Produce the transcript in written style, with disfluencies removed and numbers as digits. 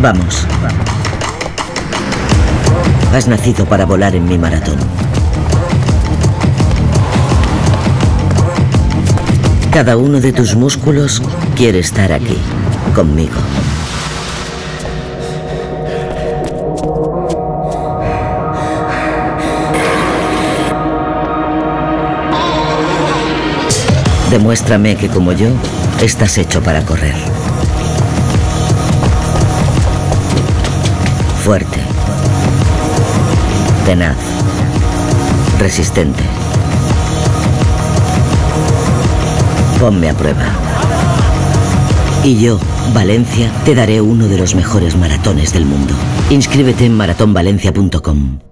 Vamos. Has nacido para volar en mi maratón. Cada uno de tus músculos quiere estar aquí, conmigo. Demuéstrame que, como yo, estás hecho para correr. Fuerte. Tenaz. Resistente. Ponme a prueba. Y yo, Valencia, te daré uno de los mejores maratones del mundo. Inscríbete en maratonvalencia.com.